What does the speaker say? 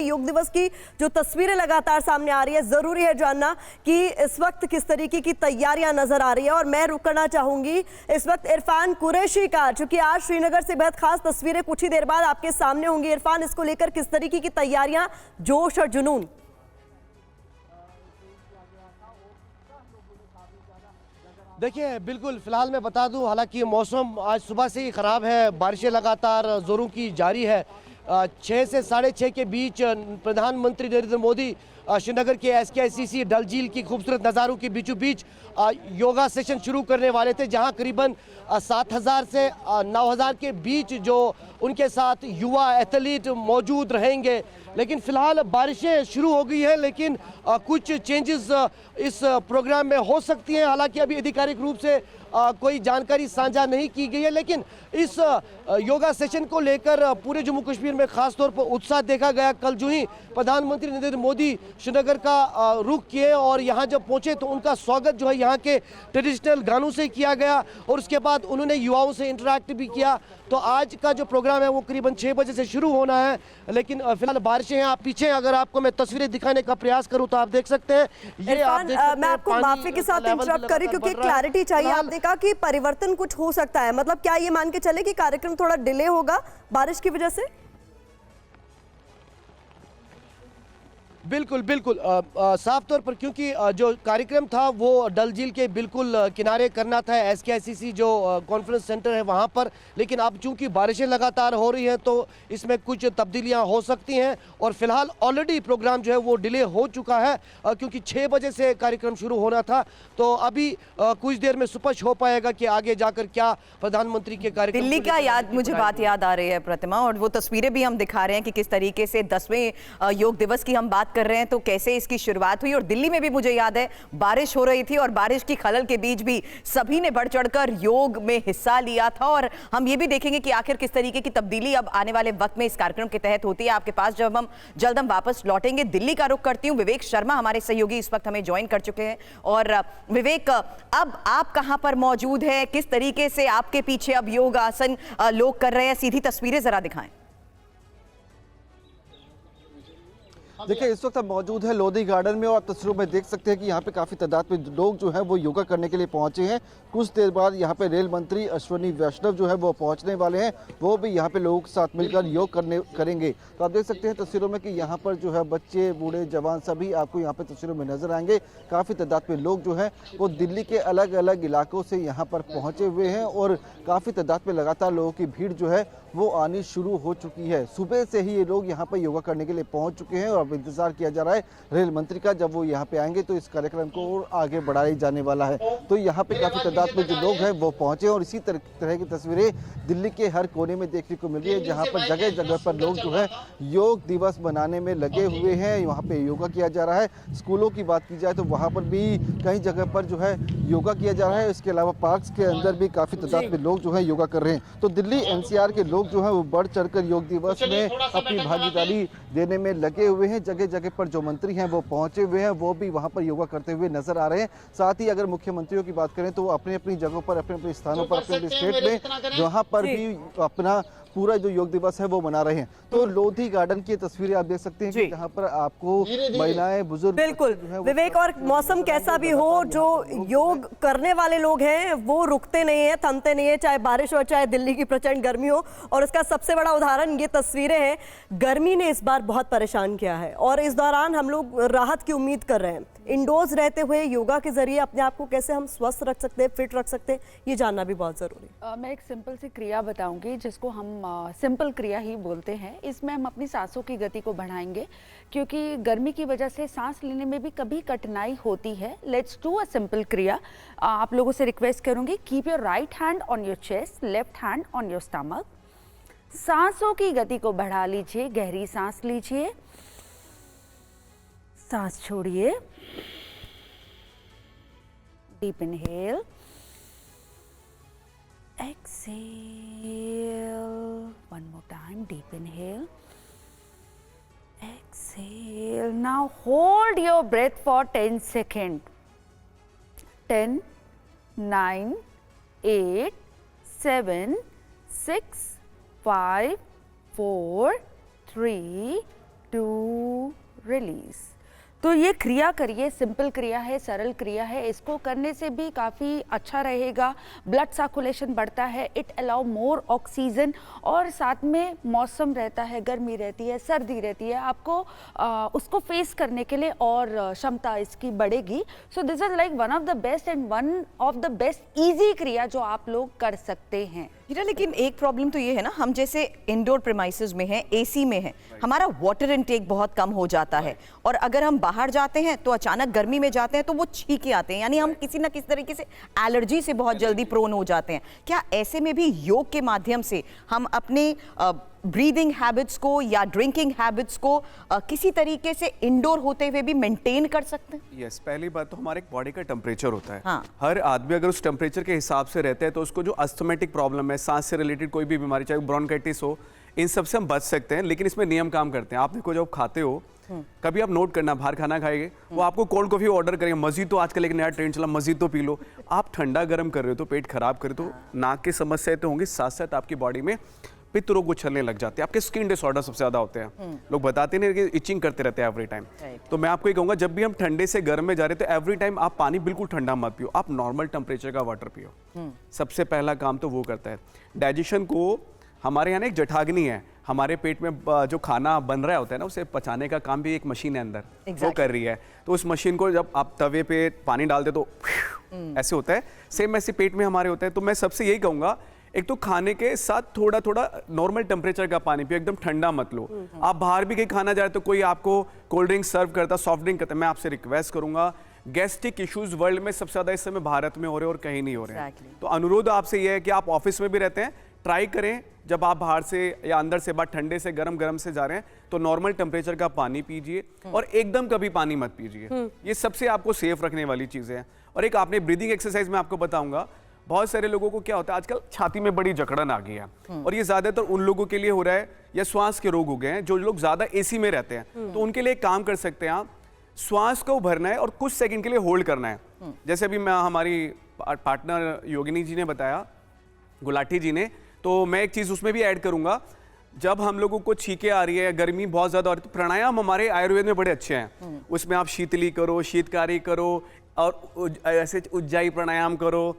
योग दिवस की जो तस्वीरें लगातार सामने आ रही है, जरूरी है जानना कि इस वक्त किस तरीके की तैयारियां नजर आ रही है। और मैं रुकना चाहूंगी इस वक्त इरफान कुरैशी का, चूंकि आज श्रीनगर से बेहद खास तस्वीरें कुछ ही देर बाद आपके सामने होंगी। इरफान, इसको लेकर किस तरीके की तैयारियां, जोश और जुनून? देखिए, बिल्कुल फिलहाल मैं बता दूं, हालांकि मौसम आज सुबह से ही ख़राब है, बारिशें लगातार ज़ोरों की जारी है। 6 से 6:30 के बीच प्रधानमंत्री नरेंद्र मोदी श्रीनगर के SKICC डल झील की खूबसूरत नज़ारों के बीचों बीच योगा सेशन शुरू करने वाले थे, जहां करीबन 7,000 से 9,000 के बीच जो उनके साथ युवा एथलीट मौजूद रहेंगे। लेकिन फिलहाल बारिशें शुरू हो गई है, लेकिन कुछ चेंजेस इस प्रोग्राम में हो सकती हैं। हालांकि अभी आधिकारिक रूप से कोई जानकारी साझा नहीं की गई है, लेकिन इस योगा सेशन को लेकर पूरे जम्मू कश्मीर में खास तौर पर उत्साह देखा गया। कल जो ही प्रधानमंत्री नरेंद्र मोदी श्रीनगर का रुख किए और यहाँ जब पहुँचे तो उनका स्वागत जो है यहाँ के ट्रेडिशनल गानों से किया गया और उसके बाद उन्होंने युवाओं से इंटरेक्ट भी किया। तो आज का जो प्रोग्राम है वो करीबन 6 बजे से शुरू होना है, लेकिन फिलहाल बारिशें हैं। आप पीछे अगर आपको मैं तस्वीरें दिखाने का प्रयास करूं तो आप देख सकते हैं, ये आप देख सकते हैं। मैं आपको माफी के साथ इंटरप्ट करी क्योंकि क्लैरिटी चाहिए। आपने कहा कि परिवर्तन कुछ हो सकता है, मतलब क्या ये मान के चले कि कार्यक्रम थोड़ा डिले होगा बारिश की वजह से? बिल्कुल बिल्कुल साफ तौर पर, क्योंकि जो कार्यक्रम था वो डल झील के बिल्कुल किनारे करना था, SKICC जो कॉन्फ्रेंस सेंटर है वहाँ पर। लेकिन अब चूंकि बारिशें लगातार हो रही हैं तो इसमें कुछ तब्दीलियाँ हो सकती हैं और फिलहाल ऑलरेडी प्रोग्राम जो है वो डिले हो चुका है, क्योंकि 6 बजे से कार्यक्रम शुरू होना था। तो अभी कुछ देर में स्पष्ट हो पाएगा कि आगे जाकर क्या प्रधानमंत्री के कार्यक्रम। दिल्ली का मुझे बात याद आ रही है प्रतिमा, और वो तस्वीरें भी हम दिखा रहे हैं कि किस तरीके से 10वें योग दिवस की हम बात कर रहे हैं तो कैसे इसकी शुरुआत हुई। और दिल्ली में भी मुझे याद है बारिश हो रही थी और बारिश की खलल के बीच भी सभी ने बढ़ चढ़कर योग में हिस्सा लिया था। और हम ये भी देखेंगे कि आखिर किस तरीके की तब्दीली अब आने वाले वक्त में इस कार्यक्रम के तहत होती है। आपके पास जब हम जल्द हम वापस लौटेंगे। दिल्ली का रुख करती हूं, विवेक शर्मा हमारे सहयोगी इस वक्त हमें ज्वाइन कर चुके हैं। और विवेक, अब आप कहां पर मौजूद हैं, किस तरीके से आपके पीछे अब योग आसन लोग कर रहे हैं, सीधी तस्वीरें जरा दिखाएं। देखिए, इस वक्त हम मौजूद है लोधी गार्डन में और आप तस्वीरों में देख सकते हैं कि यहाँ पे काफ़ी तादाद में लोग जो हैं वो योगा करने के लिए पहुँचे हैं। कुछ देर बाद यहाँ पे रेल मंत्री अश्विनी वैष्णव जो है वो पहुँचने वाले हैं, वो भी यहाँ पे लोगों के साथ मिलकर योग करेंगे। तो आप देख सकते हैं तस्वीरों में कि यहाँ पर जो है बच्चे, बूढ़े, जवान सभी आपको यहाँ पे तस्वीरों में नजर आएंगे। काफ़ी तादाद में लोग जो हैं वो दिल्ली के अलग अलग इलाकों से यहाँ पर पहुँचे हुए हैं और काफ़ी तादाद में लगातार लोगों की भीड़ जो है वो आनी शुरू हो चुकी है। सुबह से ही ये लोग यहाँ पर योगा करने के लिए पहुँच चुके हैं और अब इंतजार किया जा रहा है रेल मंत्री का, जब वो यहाँ पे आएंगे तो इस कार्यक्रम को और आगे बढ़ाया जाने वाला है। तो यहाँ पे काफ़ी तादाद में जो लोग हैं वो पहुँचे और इसी तरह की तस्वीरें दिल्ली के हर कोने में देखने को मिल रही है, जहाँ पर जगह जगह पर लोग जो है योग दिवस मनाने में लगे हुए हैं। वहाँ पे योगा किया जा रहा है। स्कूलों की बात की जाए तो वहाँ पर भी कई जगह पर जो है योगा किया जा रहा है। इसके अलावा पार्क्स के अंदर भी काफ़ी तादाद में लोग जो है योगा कर रहे हैं। तो दिल्ली NCR के लोग जो है वो बढ़ चढ़कर योग दिवस में अपनी भागीदारी देने में लगे हुए हैं। जगह जगह पर जो मंत्री हैं वो पहुंचे हुए हैं, वो भी वहां पर योगा करते हुए नजर आ रहे हैं। साथ ही अगर मुख्यमंत्रियों की बात करें तो वो अपनी अपनी जगहों पर, अपने अपने स्थानों पर, अपने अपने स्टेट में वहां पर भी अपना पूरा जो योग दिवस है वो मना रहे हैं। तो लोधी गार्डन की तस्वीरें आप देख सकते हैं कि जहाँ पर आपको महिलाएं, बुजुर्ग, बिल्कुल विवेक, और मौसम कैसा भी हो, जो योग करने वाले लोग हैं वो रुकते नहीं है, थमते नहीं है, चाहे बारिश हो चाहे दिल्ली की प्रचंड गर्मी हो। और इसका सबसे बड़ा उदाहरण ये तस्वीरें हैं। गर्मी ने इस बार बहुत परेशान किया है और इस दौरान हम लोग राहत की उम्मीद कर रहे हैं। इंडोर्स रहते हुए योगा के जरिए अपने आप को कैसे हम स्वस्थ रख सकते हैं, फिट रख सकते हैं, ये जानना भी बहुत जरूरी है। मैं एक सिंपल सी क्रिया बताऊंगी जिसको हम सिंपल क्रिया ही बोलते हैं। इसमें हम अपनी सांसों की गति को बढ़ाएंगे क्योंकि गर्मी की वजह से सांस लेने में भी कभी कठिनाई होती है। लेट्स डू अ सिंपल क्रिया। आप लोगों से रिक्वेस्ट करूंगी, keep your right hand on your chest, left hand on your stomach. सांसों की गति को बढ़ा लीजिए, गहरी सांस लीजिए, सांस छोड़िए, deep inhale, exhale, one more time, deep inhale, exhale. Now hold your breath for 10 seconds. 10, 9, 8, 7, 6, 5, 4, 3, 2, release. तो ये क्रिया करिए, सिंपल क्रिया है, सरल क्रिया है, इसको करने से भी काफ़ी अच्छा रहेगा, ब्लड सर्कुलेशन बढ़ता है, इट अलाउ मोर ऑक्सीजन, और साथ में मौसम रहता है, गर्मी रहती है, सर्दी रहती है, आपको उसको फेस करने के लिए और क्षमता इसकी बढ़ेगी। So this is like one of the best and one of the best easy क्रिया जो आप लोग कर सकते हैं। हीरा, लेकिन एक प्रॉब्लम तो ये है ना, हम जैसे इंडोर प्रेमाइसेस में हैं, एसी में हैं, हमारा वाटर इनटेक बहुत कम हो जाता है, और अगर हम बाहर जाते हैं तो अचानक गर्मी में जाते हैं तो वो छींके आते हैं, यानी हम किसी ना किसी तरीके से एलर्जी से बहुत जल्दी प्रोन हो जाते हैं। क्या ऐसे में भी योग के माध्यम से हम अपने ब्रीदिंग हैबिट्स को या ड्रिंकिंग हैबिट्स को किसी तरीके से इंडोर होते हुए भी मेंटेन कर सकते हैं? यस, पहली बात तो हमारे बॉडी का टेम्परेचर होता है। हाँ। हर आदमी अगर उस टेम्परेचर के हिसाब से रहता है तो उसको जो अस्थमेटिक प्रॉब्लम है, सांस से रिलेटेड कोई भी बीमारी, चाहे ब्रोंकाइटिस हो, इन सब से हम बच सकते हैं। लेकिन इसमें नियम काम करते हैं। आप देखो, जब खाते हो, कभी आप नोट करना, बाहर खाना खाएंगे, वो आपको कोल्ड कॉफी ऑर्डर करेंगे, मजीद तो आजकल एक नया ट्रेंड चला, मजीद तो पी लो। आप ठंडा गर्म कर रहे हो तो पेट खराब करे तो नाक की समस्याएं तो होंगी, साथ साथ आपकी बॉडी में पित्त रोग उछलने लग जाते हैं, आपके स्किन डिसऑर्डर सबसे ज्यादा होते हैं। लोग बताते नहीं कि इचिंग करते रहते हैं एवरी टाइम। तो मैं आपको ये कहूंगा, जब भी हम ठंडे से गर्म में जा रहे हैं तो एवरी टाइम आप पानी बिल्कुल ठंडा मत पियो, आप नॉर्मल टेम्परेचर का वाटर पियो। सबसे पहला काम तो वो करता है। डाइजेशन को, हमारे यहाँ एक जठाग्नि है, हमारे पेट में जो खाना बन रहा होता है ना, उसे पचाने का काम भी एक मशीन है अंदर, वो कर रही है। तो उस मशीन को जब आप तवे पे पानी डालते तो ऐसे होता है, सेम ऐसे पेट में हमारे होता है। तो मैं सबसे यही कहूंगा, एक तो खाने के साथ थोड़ा थोड़ा नॉर्मल टेम्परेचर का पानी पियो, एकदम ठंडा मत लो। आप बाहर भी कहीं खाना जा रहे तो कोई आपको कोल्ड ड्रिंक सर्व करता, सॉफ्ट ड्रिंक करता, मैं आपसे रिक्वेस्ट करूंगा, गैस्ट्रिक इश्यूज वर्ल्ड में सबसे ज्यादा इस समय भारत में हो रहे हैं और कहीं नहीं हो रहे हैं। तो अनुरोध आपसे यह है कि आप ऑफिस में भी रहते हैं, ट्राई करें, जब आप बाहर से या अंदर से, बाहर ठंडे से गर्म से जा रहे हैं तो नॉर्मल टेम्परेचर का पानी पीजिए, और एकदम कभी पानी मत पीजिए। ये सबसे आपको सेफ रखने वाली चीजें हैं। और एक आपने ब्रीदिंग एक्सरसाइज में आपको बताऊंगा, बहुत सारे लोगों को क्या होता है आजकल, छाती में बड़ी जकड़न आ गई है, और ये ज्यादातर उन लोगों के लिए हो रहा है, या श्वास के रोग हो गए हैं, जो लोग ज्यादा एसी में रहते हैं। तो उनके लिए एक काम कर सकते हैं आप, श्वास को भरना है और कुछ सेकंड के लिए होल्ड करना है। जैसे अभी मैं, हमारी पार्टनर योगिनी जी ने बताया, गुलाटी जी ने, तो मैं एक चीज उसमें भी ऐड करूंगा, जब हम लोगों को छींके आ रही है, गर्मी बहुत ज्यादा हो रही है, तो प्राणायाम हमारे आयुर्वेद में बड़े अच्छे हैं। उसमें आप शीतली करो, शीतकारी करो, और ऐसे उज्जाई प्राणायाम करो,